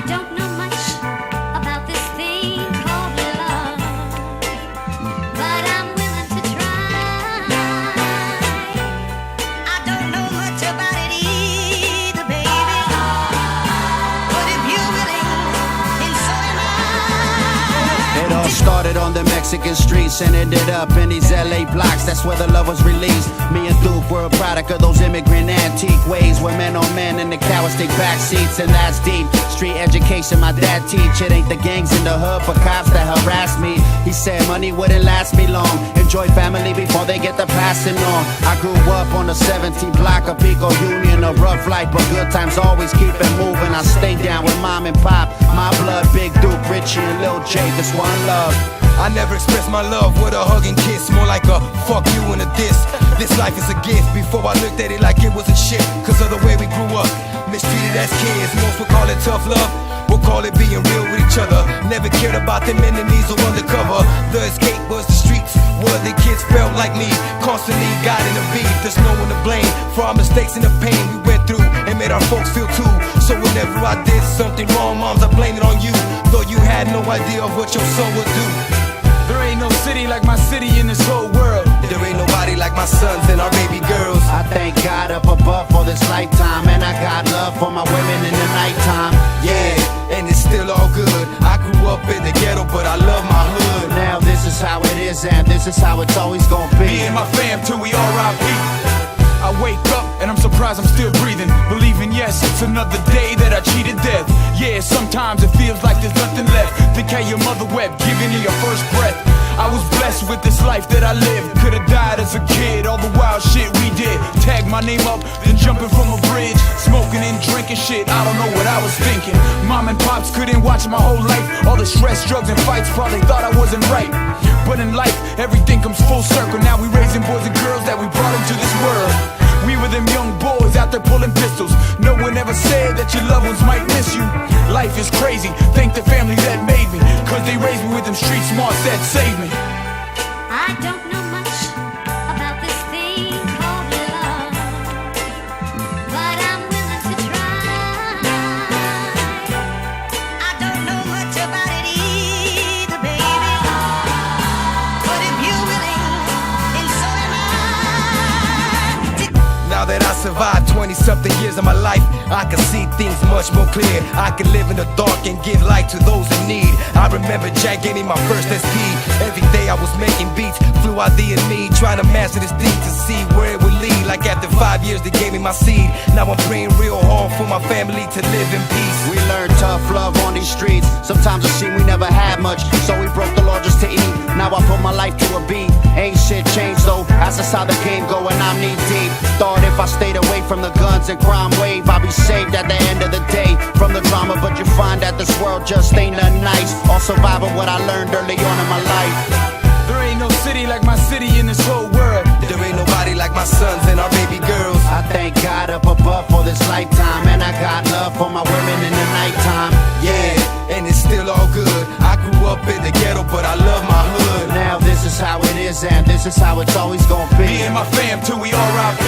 don't know much about this thing called love, but I'm willing to try. I don't know much about it either, baby, but if you're willing, then so am I. It all started on the Mexican streets and ended up in these LA blocks. That's where the love was released. Me and Duke were a product of those immigrant antique ways, where men on men in the cowards take back seats, and that's deep. Street education my dad teach. It ain't the gangs in the hood but cops that harass me. He said money wouldn't last me long. Enjoy family before they get the passing on. I grew up on the 17th block of Pico Union. A rough life but good times always keep it moving. I stay down with mom and pop. My blood, Big Duke, Richie and Lil J. This one love. I never expressed my love with a hug and kiss, more like a fuck you and a diss. This life is a gift, before I looked at it like it was a shit, cause of the way we grew up, mistreated as kids. Most would call it tough love, we'll call it being real with each other. Never cared about them enemies or undercover. The escape was the streets, where the kids felt like me, constantly guiding the beat. There's no one to blame for our mistakes and the pain we went through, and made our folks feel too. So whenever I did something wrong, moms, I blame it on you, though you had no idea of what your son would do. There ain't no city like my city in this whole world. There ain't nobody like my sons and our baby girls. I thank God up above for this lifetime, and I got love for my women in the nighttime. Yeah, and it's still all good. I grew up in the ghetto, but I love my hood. Now this is how it is, and this is how it's always gonna be. Me and my fam till we R.I.P. I wake up and I'm surprised I'm still breathing, believing yes, it's another day that I cheated death. Yeah, sometimes it feels like there's nothing left. Think how your mother wept, giving you your first breath. I was blessed with this life that I lived. Could've died as a kid, all the wild shit we did. Tag my name up, then jumping from a bridge, smoking and drinking shit, I don't know what I was thinking. Mom and pops couldn't watch my whole life. All the stress, drugs and fights probably thought I wasn't right. But in life, everything comes full circle. Now we raising boys and girls that we brought into this world. We were them young boys out there pulling pistols. No one ever said that your loved ones might miss you. Life is crazy, thank the family that made me, cause they raised me with them street smarts that saved me. I don't know much about this thing called love, but I'm willing to try. I don't know much about it either, baby, but if you're willing, then so am I. Now that I survived 20-something years of my life, I can see things much more clear. I can live in the dark and give light to those in need. I remember Jack gave me my first SP. Every day I was making beats, flew out the and me, trying to master this thing to see where it would lead. Like after 5 years they gave me my seed. Now I'm praying real hard for my family to live in peace. We learned tough love on these streets. Sometimes it seemed we never had much, so we broke the law just to eat. Now I put my life to a beat. Ain't shit changed though, that's just how the game go and I'm knee deep. Thought if I stayed away from the guns and crime wave, I'd be saved at the end of the day from the drama, but you find that this world just ain't nothing nice. All surviving what I learned early on in my life. There ain't no city like my city in this whole world. There ain't nobody like my sons and our baby girls. I thank God up above for this lifetime, and I got love for my women in the nighttime. Yeah, and it's still all good. I grew up in the ghetto, but I love my hood. Now this is how it is, and this is how it's always gonna be. Me and my fam till we R.I.P.